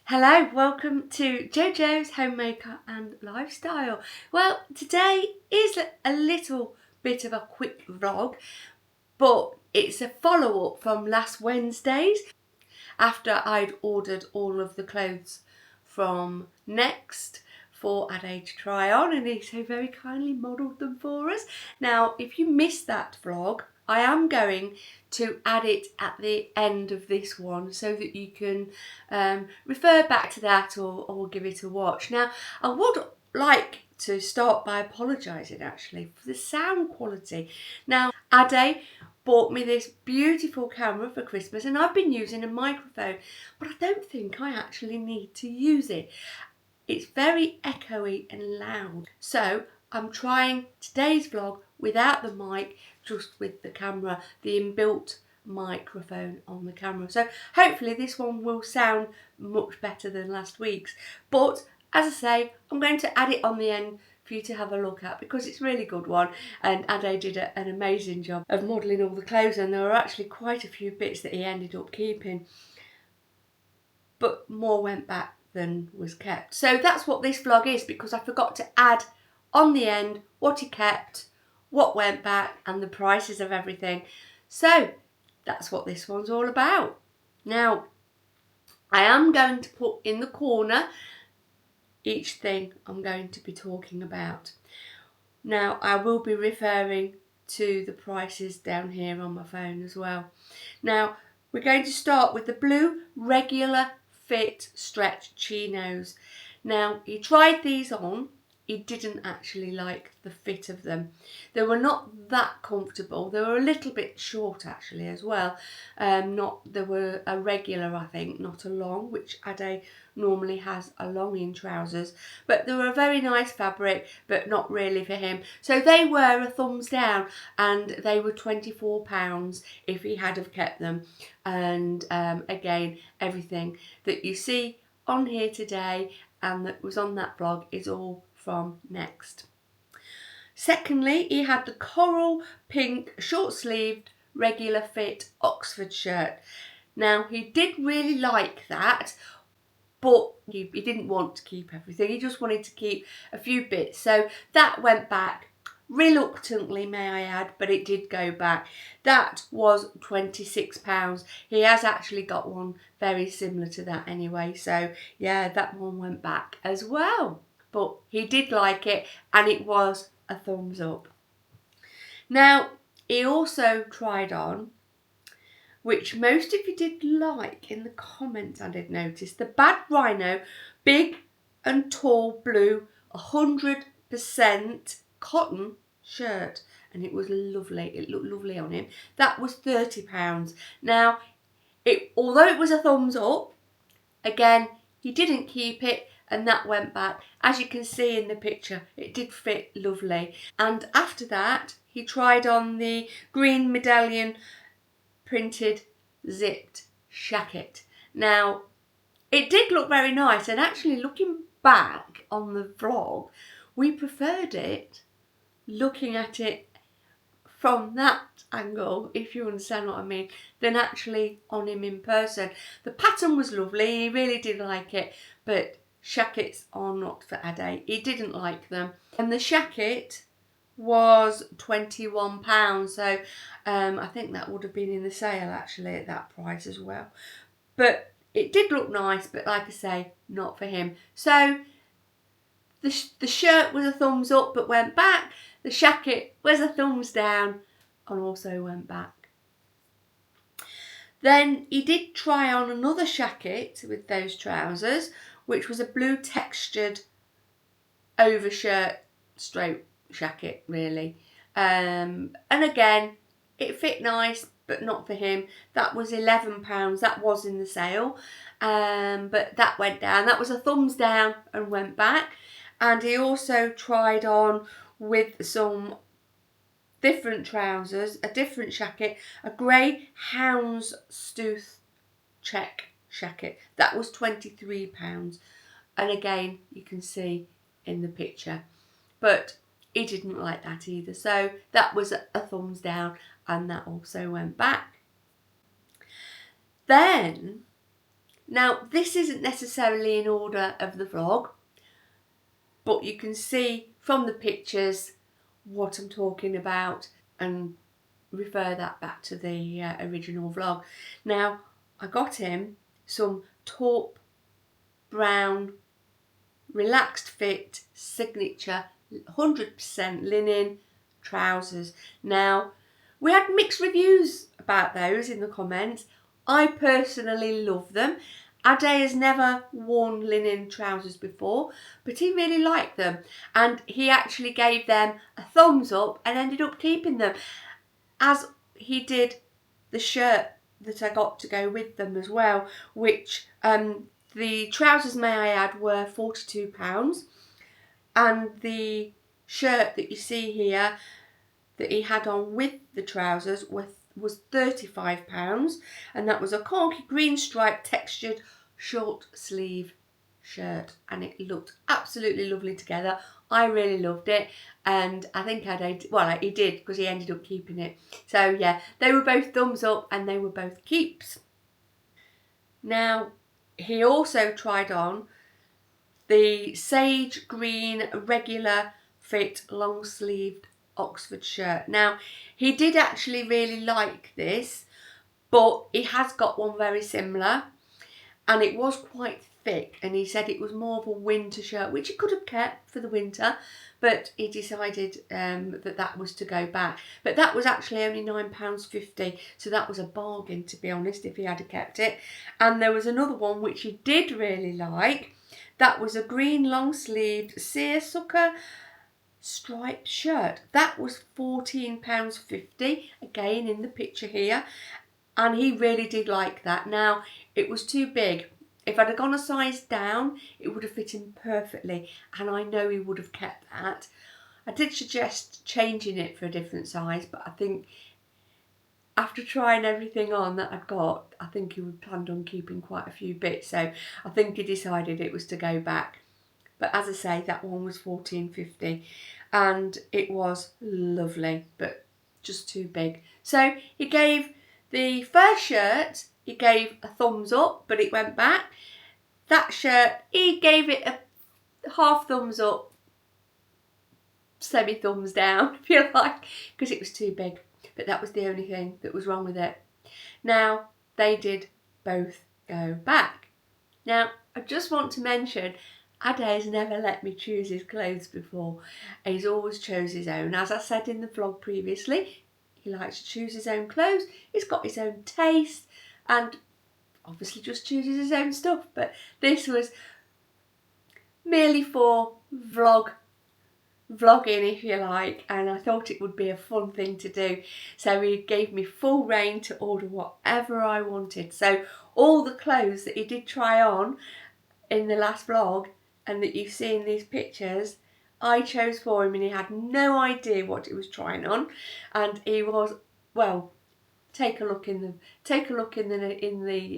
Hello, welcome to JoJo's Homemaker and Lifestyle. Well, today is a little bit of a quick vlog, but it's a follow-up from last Wednesday's after I'd ordered all of the clothes from Next for Ade to try on, and he so very kindly modelled them for us. Now, if you missed that vlog, I am going to add it at the end of this one so that you can refer back to that or give it a watch. Now, I would like to start by apologising actually for the sound quality. Now, Ade bought me this beautiful camera for Christmas and I've been using a microphone, but I don't think I actually need to use it. It's very echoey and loud. So I'm trying today's vlog without the mic, just with the camera, the inbuilt microphone on the camera. So hopefully this one will sound much better than last week's. But as I say, I'm going to add it on the end for you to have a look at because it's a really good one, and Ade did an amazing job of modelling all the clothes, and there were actually quite a few bits that he ended up keeping, but more went back than was kept. So that's what this vlog is, because I forgot to add on the end what he kept, what went back, and the prices of everything. So that's what this one's all about. Now, I am going to put in the corner each thing I'm going to be talking about. Now, I will be referring to the prices down here on my phone as well. Now, we're going to start with the blue regular fit stretch chinos. Now, he tried these on. He didn't actually like the fit of them. They were not that comfortable. They were a little bit short actually as well. They were a regular, I think, not a long, which Ade normally has a long in trousers. But they were a very nice fabric, but not really for him. So they were a thumbs down, and they were £24 if he had have kept them. And again, everything that you see on here today and that was on that blog is all from Next. Secondly, he had the coral pink short sleeved regular fit Oxford shirt. Now, he did really like that, but he didn't want to keep everything. He just wanted to keep a few bits. So that went back reluctantly, may I add, but it did go back. That was £26. He has actually got one very similar to that anyway. So yeah, that one went back as well. But he did like it, and it was a thumbs up. Now, he also tried on, which most of you did like in the comments, I did notice, the Bad Rhino big and tall blue 100% cotton shirt, and it was lovely. It looked lovely on him. That was £30. Now, although it was a thumbs up, again, he didn't keep it, and that went back. As you can see in the picture, it did fit lovely. And after that, he tried on the green medallion printed zipped jacket. Now, it did look very nice, and actually looking back on the vlog, we preferred it looking at it from that angle, if you understand what I mean, than actually on him in person. The pattern was lovely, he really did like it, but shackets are not for Ade. He didn't like them. And the shacket was £21, so I think that would have been in the sale actually at that price as well. But it did look nice, but like I say, not for him. So the shirt was a thumbs up but went back. The shacket was a thumbs down and also went back. Then he did try on another shacket with those trousers, which was a blue textured overshirt stroke shacket really. And again, it fit nice, but not for him. That was £11. That was in the sale, but that went down. That was a thumbs down and went back. And he also tried on with some different trousers, a different shacket, a grey houndstooth check shacket. That was £23. And again, you can see in the picture. But he didn't like that either. So that was a thumbs down, and that also went back. Then Now, this isn't necessarily in order of the vlog, but you can see from the pictures what I'm talking about and refer that back to the original vlog. Now, I got him some taupe brown relaxed fit signature 100% linen trousers. Now, we had mixed reviews about those in the comments. I personally love them. Ade has never worn linen trousers before, but he really liked them, and he actually gave them a thumbs up and ended up keeping them, as he did the shirt that I got to go with them as well, which the trousers, may I add, were £42, and the shirt that you see here that he had on with the trousers was £35, and that was a khaki green striped textured short sleeve shirt, and it looked absolutely lovely together. I really loved it, and I think he did, because he ended up keeping it. So yeah, they were both thumbs up and they were both keeps. Now, he also tried on the sage green regular fit long sleeved Oxford shirt. Now, he did actually really like this, but he has got one very similar, and it was quite thick, and he said it was more of a winter shirt, which he could have kept for the winter, but he decided that was to go back. But that was actually only £9.50, so that was a bargain, to be honest, if he had kept it. And there was another one which he did really like. That was a green long sleeved seersucker striped shirt. That was £14.50, again in the picture here, and he really did like that. Now, it was too big. If I'd have gone a size down, it would have fit him perfectly, and I know he would have kept that. I did suggest changing it for a different size, but I think after trying everything on that I'd got, I think he would planned on keeping quite a few bits, so I think he decided it was to go back. But as I say, that one was £14.50, and it was lovely, but just too big. So he gave the first shirt, he gave a thumbs up, but it went back. That shirt, he gave it a half thumbs up, semi thumbs down, if you like, because it was too big. But that was the only thing that was wrong with it. Now, they did both go back. Now, I just want to mention, Ade has never let me choose his clothes before. He's always chose his own. As I said in the vlog previously, he likes to choose his own clothes. He's got his own taste, and obviously just chooses his own stuff. But this was merely for vlogging, if you like, and I thought it would be a fun thing to do. So he gave me full rein to order whatever I wanted. So all the clothes that he did try on in the last vlog and that you see in these pictures, I chose for him, and he had no idea what he was trying on. And he was, well, take a look in the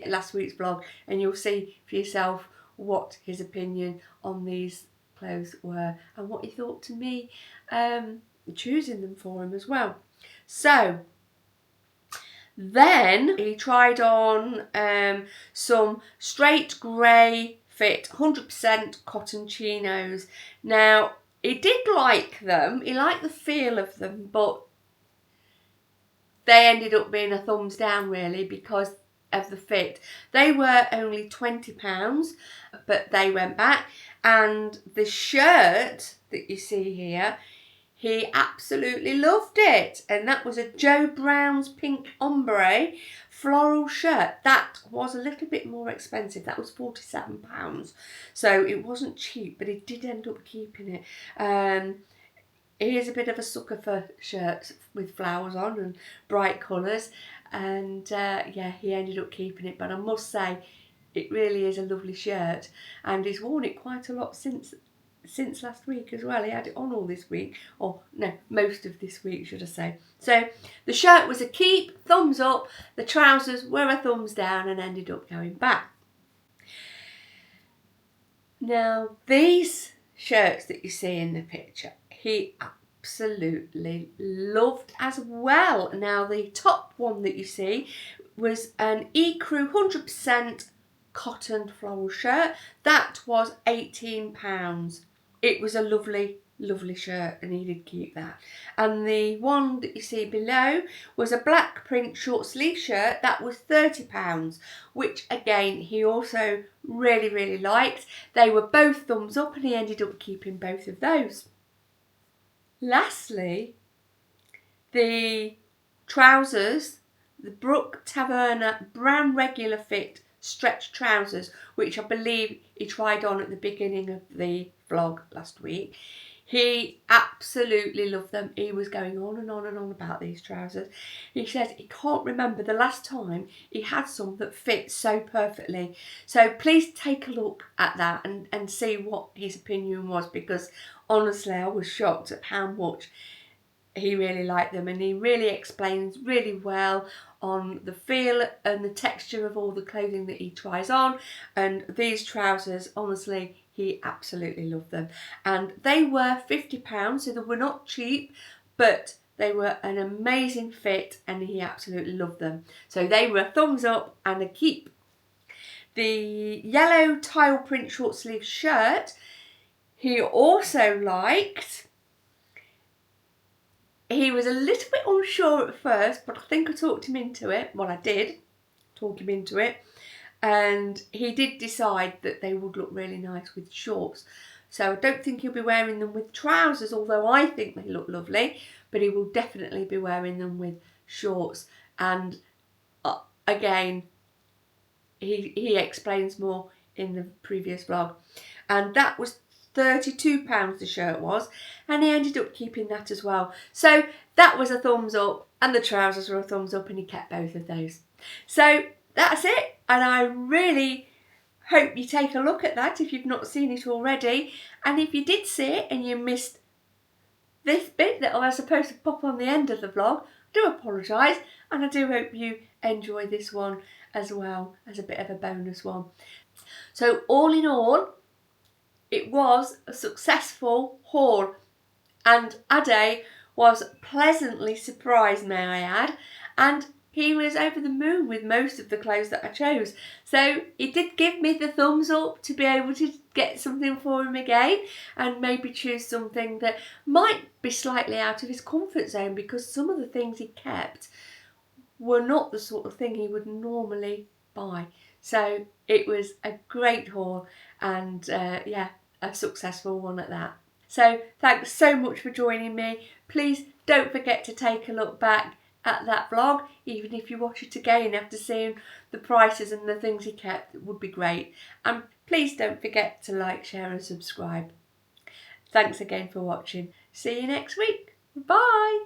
last week's vlog, and you'll see for yourself what his opinion on these clothes were and what he thought to me choosing them for him as well. So then he tried on some straight grey fit 100% cotton chinos. Now, he did like them, he liked the feel of them, but they ended up being a thumbs down really because of the fit. They were only £20, but they went back. And the shirt that you see here, he absolutely loved it, and that was a Joe Brown's pink ombre floral shirt. That was a little bit more expensive. That was £47, so it wasn't cheap, but he did end up keeping it. He is a bit of a sucker for shirts with flowers on and bright colours, and yeah, he ended up keeping it. But I must say, it really is a lovely shirt, and he's worn it quite a lot since last week as well. He had it on all this week, or no, most of this week should I say. So the shirt was a keep, thumbs up. The trousers were a thumbs down and ended up going back. Now, these shirts that you see in the picture, he absolutely loved as well. Now, the top one that you see was an ecru 100% cotton floral shirt. That was £18. It was a lovely, lovely shirt, and he did keep that. And the one that you see below was a black print short sleeve shirt. That was £30, which again he also really, really liked. They were both thumbs up, and he ended up keeping both of those. Lastly, the trousers, the Brook Taverna brown regular fit stretch trousers, which I believe he tried on at the beginning of the vlog last week. He absolutely loved them. He was going on and on and on about these trousers. He said he can't remember the last time he had some that fit so perfectly. So please take a look at that and see what his opinion was, because honestly I was shocked at how much he really liked them, and he really explains really well on the feel and the texture of all the clothing that he tries on. And these trousers, honestly, he absolutely loved them. And they were £50, so they were not cheap, but they were an amazing fit, and he absolutely loved them. So they were a thumbs up and a keep. The yellow tile print short sleeve shirt, he also liked. He was a little bit unsure at first, but I think I talked him into it. Well, I did talk him into it. And he did decide that they would look really nice with shorts. So I don't think he'll be wearing them with trousers, although I think they look lovely. But he will definitely be wearing them with shorts. And again, he explains more in the previous vlog. And that was £32 the shirt was, and he ended up keeping that as well. So that was a thumbs up, and the trousers were a thumbs up, and he kept both of those. So that's it, and I really hope you take a look at that if you've not seen it already. And if you did see it and you missed this bit that I was supposed to pop on the end of the vlog, I do apologise, and I do hope you enjoy this one as well as a bit of a bonus one. So all in all, it was a successful haul, and Ade was pleasantly surprised, may I add, and he was over the moon with most of the clothes that I chose. So he did give me the thumbs up to be able to get something for him again, and maybe choose something that might be slightly out of his comfort zone, because some of the things he kept were not the sort of thing he would normally buy. So it was a great haul, and yeah, a successful one at that. So thanks so much for joining me. Please don't forget to take a look back at that vlog, even if you watch it again after seeing the prices and the things he kept. It would be great. And please don't forget to like, share and subscribe. Thanks again for watching. See you next week. Bye.